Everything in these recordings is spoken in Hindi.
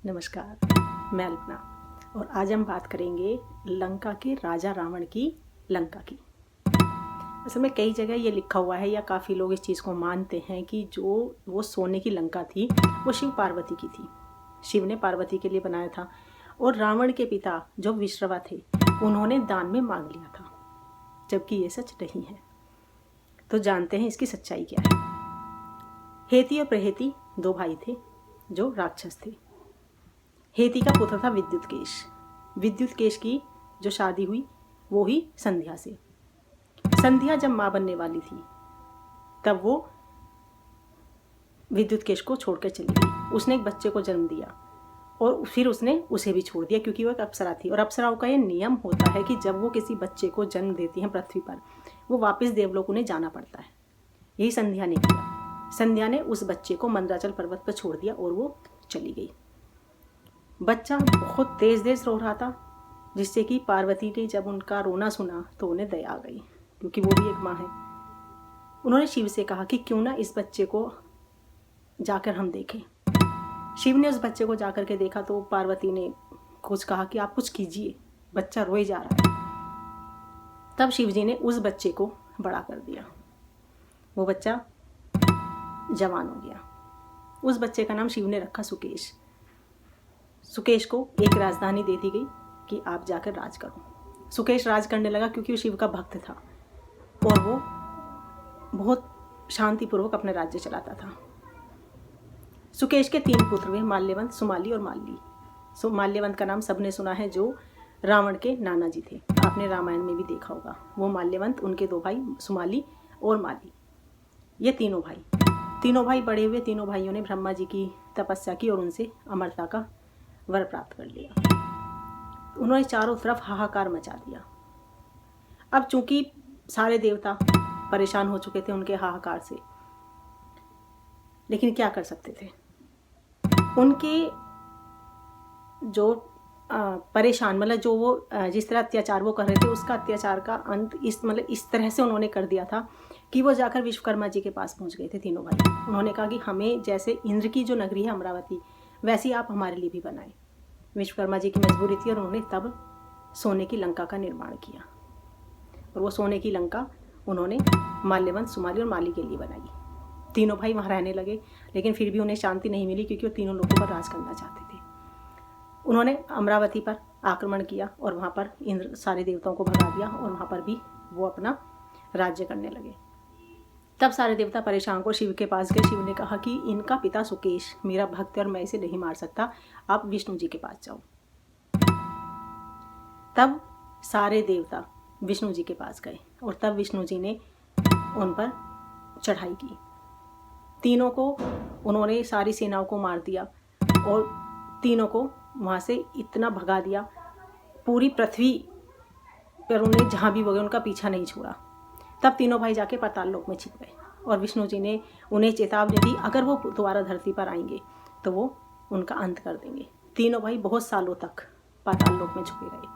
नमस्कार, मैं अल्पना और आज हम बात करेंगे लंका के राजा रावण की लंका की। असल में कई जगह ये लिखा हुआ है या काफ़ी लोग इस चीज़ को मानते हैं कि जो वो सोने की लंका थी वो शिव पार्वती की थी। शिव ने पार्वती के लिए बनाया था और रावण के पिता जो विश्रवा थे उन्होंने दान में मांग लिया था, जबकि ये सच नहीं है। तो जानते हैं इसकी सच्चाई क्या है। हेती और प्रहेती दो भाई थे जो राक्षस थे। हेती का पुत्र था विद्युतकेश। विद्युतकेश की जो शादी हुई वो ही संध्या से। संध्या जब माँ बनने वाली थी तब वो विद्युतकेश को छोड़कर चली गई। उसने एक बच्चे को जन्म दिया और फिर उसने उसे भी छोड़ दिया क्योंकि वो एक अप्सरा थी। और अप्सराओं का ये नियम होता है कि जब वो किसी बच्चे को जन्म देती हैं पृथ्वी पर, वो वापस देवलोक उन्हें जाना पड़ता है। यही संध्या ने किया। संध्या ने उस बच्चे को मंदराचल पर्वत पर छोड़ दिया और वो चली गई। बच्चा बहुत तेज रो रहा था, जिससे कि पार्वती ने जब उनका रोना सुना तो उन्हें दया आ गई, क्योंकि वो भी एक माँ है। उन्होंने शिव से कहा कि क्यों ना इस बच्चे को जाकर हम देखें। शिव ने उस बच्चे को जाकर के देखा तो पार्वती ने कुछ कहा कि आप कुछ कीजिए, बच्चा रोए जा रहा है। तब शिव जी ने उस बच्चे को बड़ा कर दिया। वो बच्चा जवान हो गया। उस बच्चे का नाम शिव ने रखा सुकेश। सुकेश को एक राजधानी दे दी गई कि आप जाकर राज करो। सुकेश राज करने लगा क्योंकि वो शिव का भक्त था और वो बहुत शांतिपूर्वक अपना राज्य चलाता था। सुकेश के 3 पुत्र हुए, माल्यवंत, सुमाली और माली। माल्यवंत का नाम सबने सुना है, जो रावण के नाना जी थे। आपने रामायण में भी देखा होगा। वो माल्यवंत, उनके 2 भाई सुमाली और माली, ये तीनों भाई बड़े हुए। तीनों भाइयों ने ब्रह्मा जी की तपस्या की और उनसे अमरता का वर प्राप्त कर लिया। उन्होंने चारों तरफ हाहाकार मचा दिया। अब चूंकि सारे देवता परेशान हो चुके थे उनके हाहाकार से, लेकिन क्या कर सकते थे। उनके जो परेशान जो वो जिस तरह अत्याचार वो कर रहे थे, उसका अत्याचार का अंत इस तरह से उन्होंने कर दिया था कि वो जाकर विश्वकर्मा जी के पास पहुंच गए थे तीनों भाई। उन्होंने कहा कि हमें जैसे इंद्र की जो नगरी है अमरावती, वैसी आप हमारे लिए भी बनाएं। विश्वकर्मा जी की मजबूरी थी और उन्होंने तब सोने की लंका का निर्माण किया। और वो सोने की लंका उन्होंने माल्यवंत, सुमाली और माली के लिए बनाई। तीनों भाई वहाँ रहने लगे, लेकिन फिर भी उन्हें शांति नहीं मिली क्योंकि वो तीनों लोगों पर राज करना चाहते थे। उन्होंने अमरावती पर आक्रमण किया और वहाँ पर इंद्र सारे देवताओं को भगा दिया और वहाँ पर भी वो अपना राज्य करने लगे। तब सारे देवता परेशान को शिव के पास गए। शिव ने कहा कि इनका पिता सुकेश मेरा भक्त है और मैं इसे नहीं मार सकता, आप विष्णु जी के पास जाओ। तब सारे देवता विष्णु जी के पास गए और तब विष्णु जी ने उन पर चढ़ाई की। तीनों को उन्होंने सारी सेनाओं को मार दिया और तीनों को वहाँ से इतना भगा दिया, पूरी पृथ्वी पर उन्हें जहाँ भी वो गए उनका पीछा नहीं छोड़ा। तब तीनों भाई जाके पाताल लोक में छिप गए और विष्णु जी ने उन्हें चेतावनी दी, अगर वो दोबारा धरती पर आएंगे तो वो उनका अंत कर देंगे। तीनों भाई बहुत सालों तक पाताल लोक में छुपे रहे।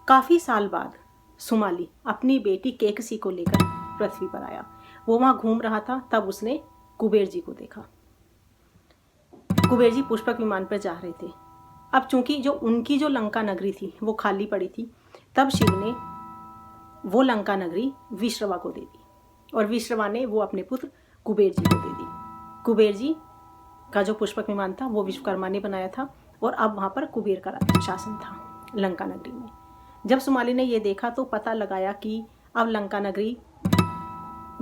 काफ़ी साल बाद सुमाली अपनी बेटी केकसी को लेकर पृथ्वी पर आया। वो वहाँ घूम रहा था, तब उसने कुबेर जी को देखा। कुबेर जी पुष्पक विमान पर जा रहे थे। अब चूंकि जो उनकी जो लंका नगरी थी वो खाली पड़ी थी, तब शिव ने वो लंका नगरी विश्रवा को दे दी और विश्रवा ने वो अपने पुत्र कुबेर जी को दे दी। कुबेर जी का जो पुष्पक विमान था वो विश्वकर्मा ने बनाया था और अब वहाँ पर कुबेर का शासन था लंका नगरी में। जब सुमाली ने ये देखा तो पता लगाया कि अब लंका नगरी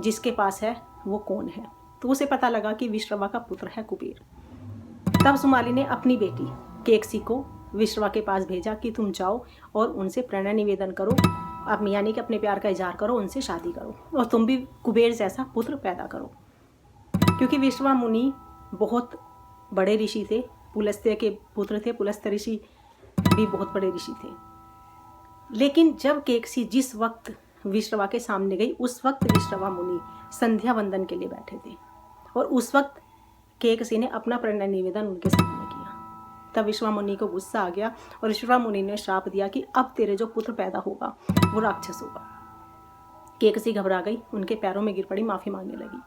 जिसके पास है वो कौन है, तो उसे पता लगा कि विश्रवा का पुत्र है कुबेर। तब सुमाली ने अपनी बेटी केकसी को विश्रवा के पास भेजा कि तुम जाओ और उनसे प्रणय निवेदन करो, आप यानी कि अपने प्यार का इजहार करो, उनसे शादी करो और तुम भी कुबेर जैसा पुत्र पैदा करो। क्योंकि विश्रवा मुनि बहुत बड़े ऋषि थे, पुलस्त्य के पुत्र थे। पुलस्त्य ऋषि भी बहुत बड़े ऋषि थे। लेकिन जब केकसी जिस वक्त विश्रवा के सामने गई, उस वक्त विश्रवा मुनि संध्या वंदन के लिए बैठे थे और उस वक्त केकसी ने अपना प्रणय निवेदन उनके सामने किया। तब विश्रवा मुनि को गुस्सा आ गया और विश्रवा मुनि ने श्राप दिया कि अब तेरे जो पुत्र पैदा होगा वो राक्षस होगा। केकसी घबरा गई, उनके पैरों में गिर पड़ी, माफ़ी मांगने लगी।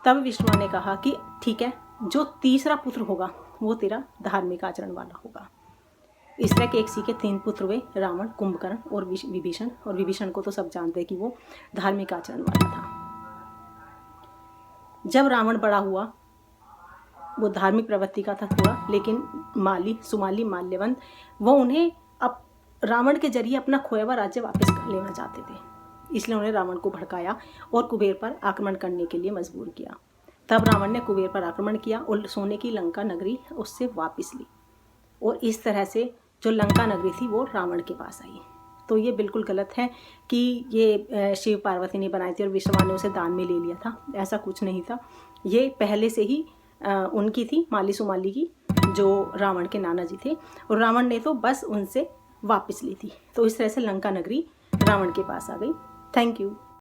तब विश्रवा ने कहा कि ठीक है, जो तीसरा पुत्र होगा वो तेरा धार्मिक आचरण वाला होगा। इस तरह के एक सी के 3 पुत्र हुए, रावण, कुंभकर्ण और विभीषण। और विभीषण को तो सब जानते हैं कि वो धार्मिक आचरण वाला था। जब रावण बड़ा हुआ, वो धार्मिक प्रवृत्ति का था थोड़ा, लेकिन सुमाली, माल्यवंत, वो उन्हें अब रावण के जरिए अपना खोया हुआ राज्य वापस लेना चाहते थे। इसलिए उन्हें रावण को भड़काया और कुबेर पर आक्रमण करने के लिए मजबूर किया। तब रावण ने कुबेर पर आक्रमण किया और सोने की लंका नगरी उससे वापस ली, और इस तरह से जो लंका नगरी थी वो रावण के पास आई। तो ये बिल्कुल गलत है कि ये शिव पार्वती ने बनाई थी और विश्वकर्मा ने उसे दान में ले लिया था। ऐसा कुछ नहीं था, ये पहले से ही उनकी थी, माली सुमाली की, जो रावण के नाना जी थे, और रावण ने तो बस उनसे वापस ली थी। तो इस तरह से लंका नगरी रावण के पास आ गई। Thank you.